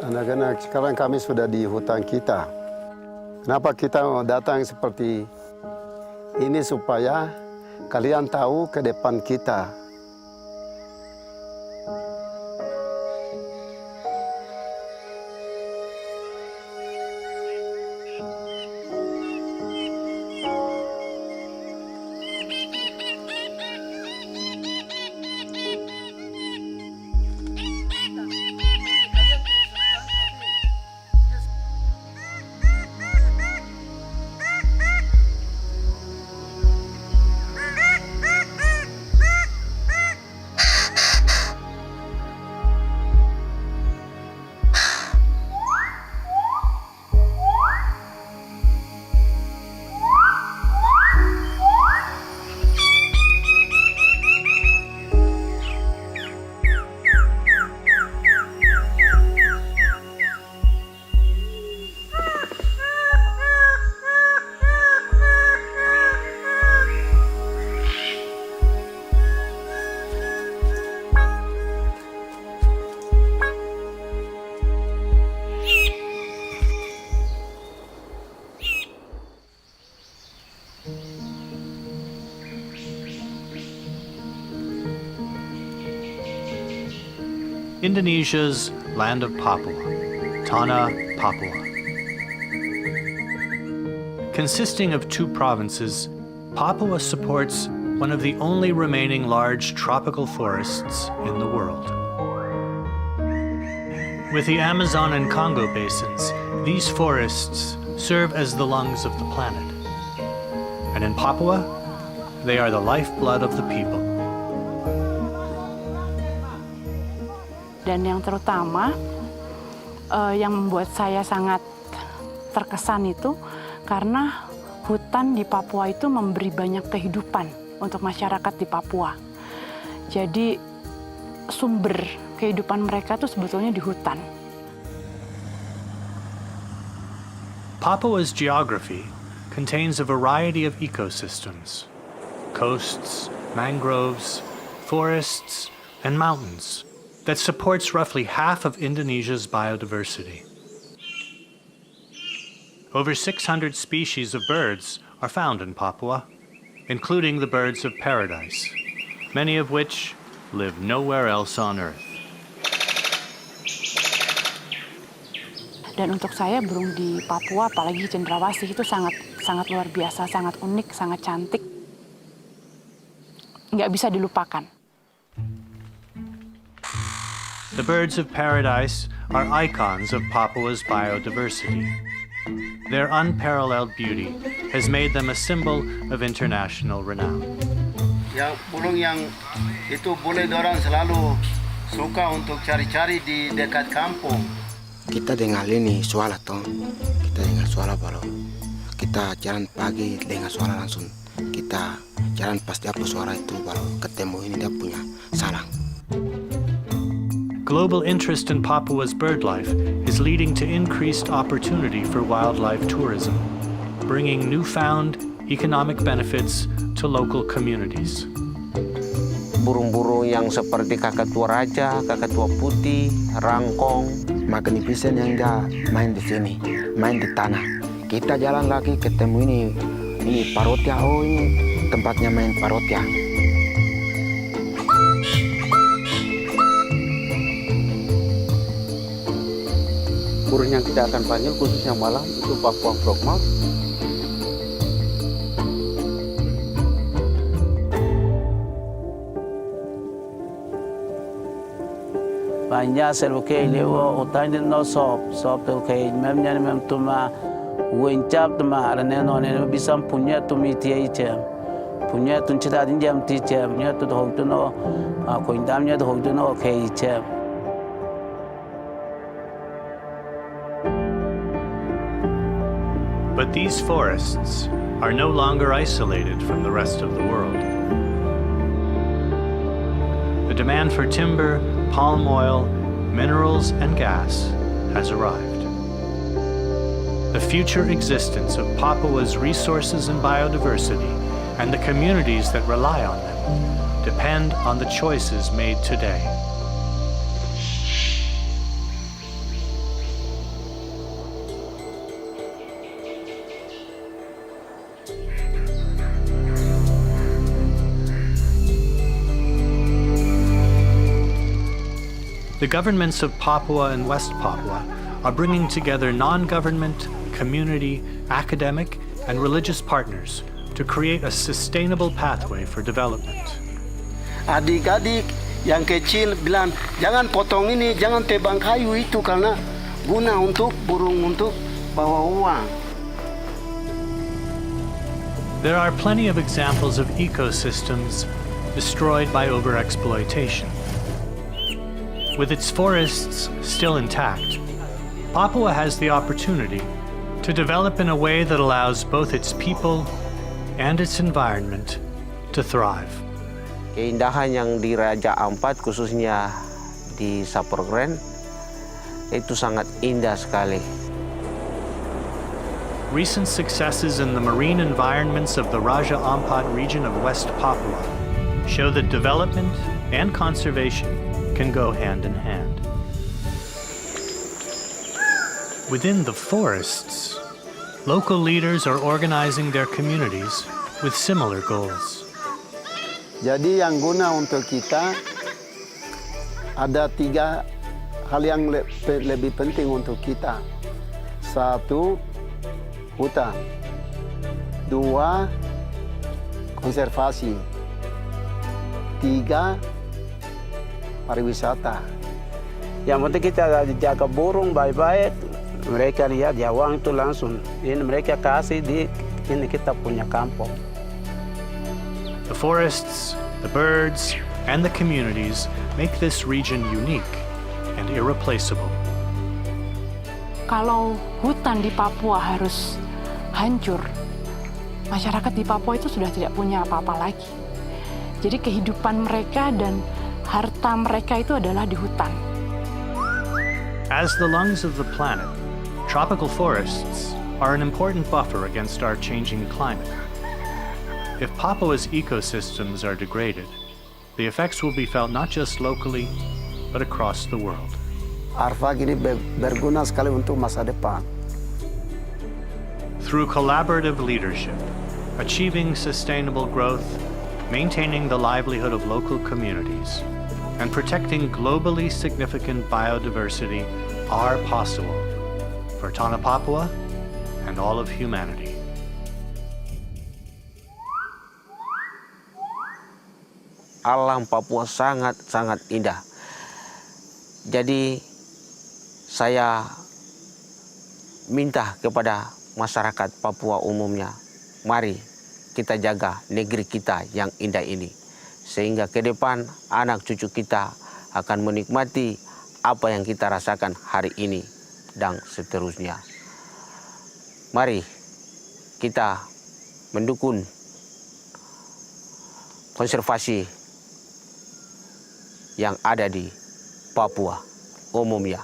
Anak-anak, sekarang kami sudah di hutan kita. Kenapa kita mau datang seperti ini supaya kalian tahu ke depan kita. Indonesia's land of Papua, Tanah Papua. Consisting of 2 provinces, Papua supports one of the only remaining large tropical forests in the world. With the Amazon and Congo basins, these forests serve as the lungs of the planet. And in Papua, they are the lifeblood of the people. Dan yang terutama, yang membuat saya sangat terkesan itu karena hutan di Papua itu memberi banyak kehidupan untuk masyarakat di Papua. Jadi sumber kehidupan mereka itu sebetulnya di hutan. Papua's geography contains a variety of ecosystems: coasts, mangroves, forests, and mountains that supports roughly half of Indonesia's biodiversity. Over 600 species of birds are found in Papua, including the birds of paradise, many of which live nowhere else on Earth. Dan untuk saya burung di Papua, apalagi cendrawasih itu sangat luar biasa, sangat unik, sangat cantik. Nggak bisa dilupakan. The birds of paradise are icons of Papua's biodiversity. Their unparalleled beauty has made them a symbol of international renown. Yang burung yang itu boleh dorang selalu suka untuk cari-cari di dekat kampung. Kita dengar ini suara toh, kita dengar suara baru. Kita jalan pagi dengar suara langsung. Kita jalan pas dia suara itu baru ketemu ini dia punya sarang. Global interest in Papua's bird life is leading to increased opportunity for wildlife tourism, bringing newfound economic benefits to local communities. Burung-burung yang seperti kakatua raja, kakatua putih, rangkong, magnificent yang dia main di sini, main di tanah. Kita jalan lagi ketemu ini parotia, oh ini tempatnya main parotia. Burung yang kita akan panggil khususnya malam itu Papua Frogmouth. Banyak selukai lewa otak ini no sop tu kai memnya mem tuma wencap tuma arane no ne bisa punya tumi tiai cem punya tuncita dinjam ti cem nya tu hok tu no ko indamnya tu hok tu no kai cem. But these forests are no longer isolated from the rest of the world. The demand for timber, palm oil, minerals, and gas has arrived. The future existence of Papua's resources and biodiversity and the communities that rely on them depend on the choices made today. The governments of Papua and West Papua are bringing together non-government, community, academic, and religious partners to create a sustainable pathway for development. Adik-adik yang kecil bilang, jangan potong ini, jangan tebang kayu itu karena guna untuk burung untuk bawa uang. There are plenty of examples of ecosystems destroyed by overexploitation. With its forests still intact, Papua has the opportunity to develop in a way that allows both its people and its environment to thrive. Keindahan yang di Raja Ampat, khususnya di Sapurgren, itu sangat indah sekali. Recent successes in the marine environments of the Raja Ampat region of West Papua show that development and conservation can go hand in hand. Within the forests, local leaders are organizing their communities with similar goals. Jadi yang guna untuk kita ada 3 hal yang lebih penting untuk kita. 1, hutan. 2, konservasi. 3, pariwisata. Yang penting kita jaga burung baik-baik. Mereka lihat ya uang itu langsung. Ini mereka kasih di ini kita punya kampung. The forests, the birds, and the communities make this region unique and irreplaceable. Kalau hutan di Papua harus hancur, masyarakat di Papua itu sudah tidak punya apa-apa lagi. Jadi kehidupan mereka dan harta mereka itu adalah di hutan. As the lungs of the planet, tropical forests are an important buffer against our changing climate. If Papua's ecosystems are degraded, the effects will be felt not just locally, but across the world. Arfak ini berguna sekali untuk masa depan. Through collaborative leadership, achieving sustainable growth, maintaining the livelihood of local communities, and protecting globally significant biodiversity are possible for Tanah Papua and all of humanity. Alam Papua sangat-sangat indah. Jadi saya minta kepada masyarakat Papua umumnya, mari kita jaga negeri kita yang indah ini. Sehingga ke depan anak cucu kita akan menikmati apa yang kita rasakan hari ini dan seterusnya. Mari kita mendukung konservasi yang ada di Papua umumnya.